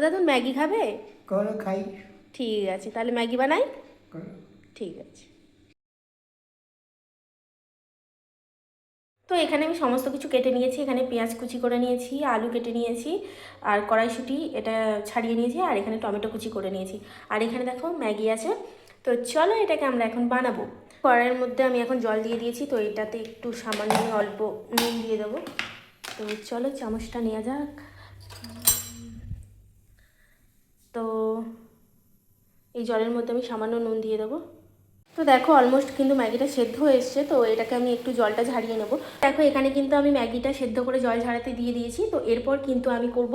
দাদু ম্যাগি খাবে? করো, খাই। ঠিক আছে, তাহলে ম্যাগি বানাই। করো। ঠিক আছে। তো এখানে আমি সমস্ত কিছু কেটে নিয়েছি। এখানে পেঁয়াজ কুচি করে নিয়েছি, আলু কেটে নিয়েছি, আর কড়াইশুঁটি এটা ছাড়িয়ে নিয়েছি, আর এখানে টমেটো কুচি করে নিয়েছি। আর এখানে দেখো ম্যাগি আছে। তো চলো এটাকে আমরা এখন বানাবো। কড়াইয়ের মধ্যে আমি এখন জল দিয়ে দিয়েছি, তো এটাতে একটু সামান্য অল্প নুন দিয়ে দেবো। তো চলো চামচটা নেওয়া যাক। তো এই জলের মধ্যে আমি সামান্য নুন দিয়ে দেবো। তো দেখো অলমোস্ট কিন্তু ম্যাগিটা সেদ্ধ হয়ে এসছে। তো এটাকে আমি একটু জলটা ঝারিয়ে নেব। দেখো এখানে কিন্তু আমি ম্যাগিটা সেদ্ধ করে জল ঝাড়াতে দিয়ে দিয়েছি। তো এরপর কিন্তু আমি করব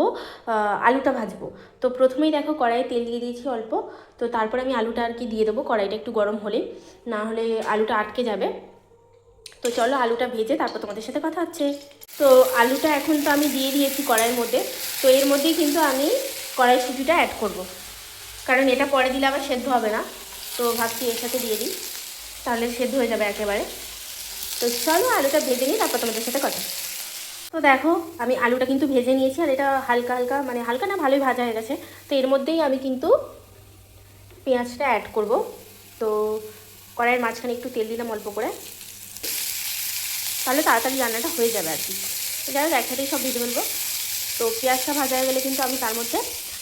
আলুটা ভাজবো। তো প্রথমেই দেখো কড়াইয়ে তেল দিয়ে দিয়েছি অল্প। তো তারপরে আমি আলুটা আর কি দিয়ে দেবো, কড়াইটা একটু গরম হলে, না হলে আলুটা আটকে যাবে। তো চলো আলুটা ভেজে তারপর তোমাদের সাথে কথা হচ্ছে। তো আলুটা এখন তো আমি দিয়ে দিয়েছি কড়াইয়ের মধ্যে। তো এর মধ্যেই কিন্তু আমি কড়াইশুঁটিটা অ্যাড করব, কারণ এটা পরে দিলে আবার সেদ্ধ হবে না। তো ভাবছি এর সাথে দিয়ে দিই, তাহলে সেদ্ধ হয়ে যাবে একেবারে। তো চলো আলুটা ভেজে নিই, তারপর তোমাদের সাথে কথা। তো দেখো আমি আলুটা কিন্তু ভেজে নিয়েছি, আর এটা হালকা হালকা, মানে হালকা না, ভালোই ভাজা হয়ে গেছে। তো এর মধ্যেই আমি কিন্তু পেঁয়াজটা অ্যাড করব। তো কড়াইয়ের মাঝখানে একটু তেল দিলাম অল্প করে, তাহলে তাড়াতাড়ি রান্নাটা হয়ে যাবে আর কি। তো যাই হোক একসাথেই সব ভেজে ফেলবো। তো পেঁয়াজটা ভাজা হয়ে গেলে কিন্তু আমি তার মধ্যে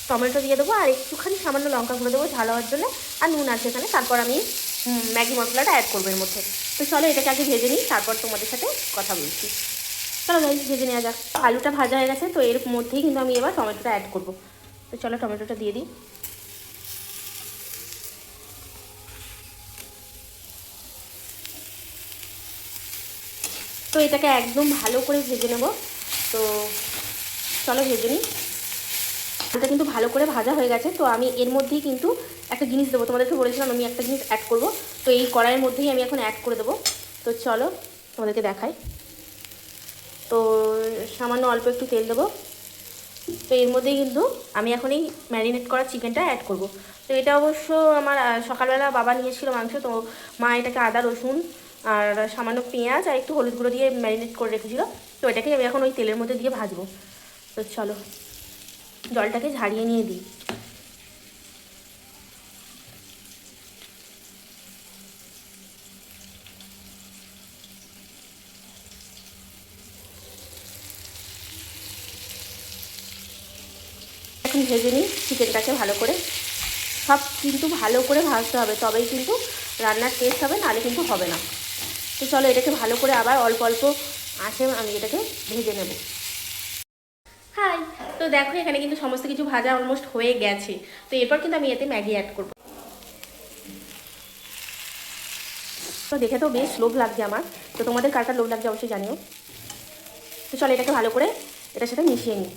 টমেটো দিয়ে দেবো, আর একটুখানি সামান্য লঙ্কা গুঁড়ো দেবো ঝাল হওয়ার জন্য, আর নুন আছে এখানে। তারপর আমি ম্যাগি মশলাটা অ্যাড করবো এর মধ্যে। তো চলো এটাকে আগে ভেজে নিই, তারপর তোমাদের সাথে কথা বলছি। চলো গাইস ভেজে নেওয়া যাক। আলুটা ভাজা হয়ে গেছে, তো এর মধ্যেই কিন্তু আমি এবার টমেটোটা অ্যাড করবো। তো চলো টমেটোটা দিয়ে দিই। তো এটাকে একদম ভালো করে ভেজে নেব। তো চলো ভেজে নিই। এটা কিন্তু ভালো করে ভাজা হয়ে গেছে। তো আমি এর মধ্যেই কিন্তু একটা জিনিস দেবো, তোমাদেরকে বলেছিলাম আমি একটা জিনিস অ্যাড করব। তো এই কড়াইয়ের মধ্যেই আমি এখন অ্যাড করে দেবো। তো চলো তোমাদেরকে দেখাই। তো সামান্য অল্প একটু তেল দেবো। তো এর মধ্যেই কিন্তু আমি এখন এই ম্যারিনেট করা চিকেনটা অ্যাড করব। তো এটা অবশ্য আমার সকালবেলা বাবা নিয়েছিল মাংস। তো মা এটাকে আদা রসুন আর সামান্য পেঁয়াজ আর একটু হলুদ গুঁড়ো দিয়ে ম্যারিনেট করে রেখেছিলো। তো এটাকেই আমি এখন ওই তেলের মধ্যে দিয়ে ভাজবো। তো চলো জলটাকে ঝারিয়ে নিয়ে দিই। এখন ভেজে নিই চিকেনটাকে ভালো করে। সব কিন্তু ভালো করে ভাজতে হবে, তবেই কিন্তু রান্নার টেস্ট হবে, নাহলে কিন্তু হবে না। তো চলো এটাকে ভালো করে আবার অল্প অল্প আঁচে আমি এটাকে ভেজে নেব। হাই। তো দেখো এখানে কিন্তু সমস্ত কিছু ভাজা অলমোস্ট হয়ে গেছে। তো এরপর কিন্তু আমি এতে ম্যাগি অ্যাড করব। তো দেখে তো বেশ লোভ লাগছে আমার। তো তোমাদের কারটা লোভ লাগছে অবশ্যই জানিও। তো চলো এটাকে ভালো করে এটার সাথে মিশিয়ে নিই।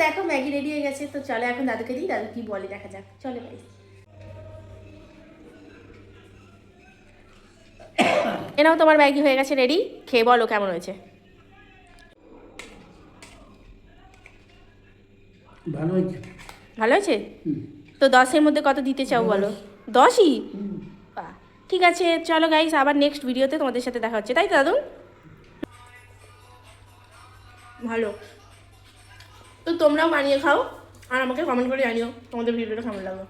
দেখো ম্যাগি রেডি হয়ে গেছে। তো চলো এখন দাদুকে দিই, দাদু কি বলে দেখা যাক। চলো ভাই, এনাও তোমার ম্যাগি হয়ে গেছে রেডি। খেয়ে বলো কেমন হয়েছে। ভালো হয়েছে। ভালো হয়েছে? তো 10-এর মধ্যে কত দিতে চাও বলো? 10ই? বাহ, ঠিক আছে চলো গাইস, আবার নেক্সট ভিডিওতে তোমাদের সাথে দেখা হচ্ছে, তাই তো দাদু? ভালো। তো তোমরাও বানিয়ে খাও, আর আমাকে কমেন্ট করে জানিও তোমাদের ভিডিওটা কেমন লাগলো।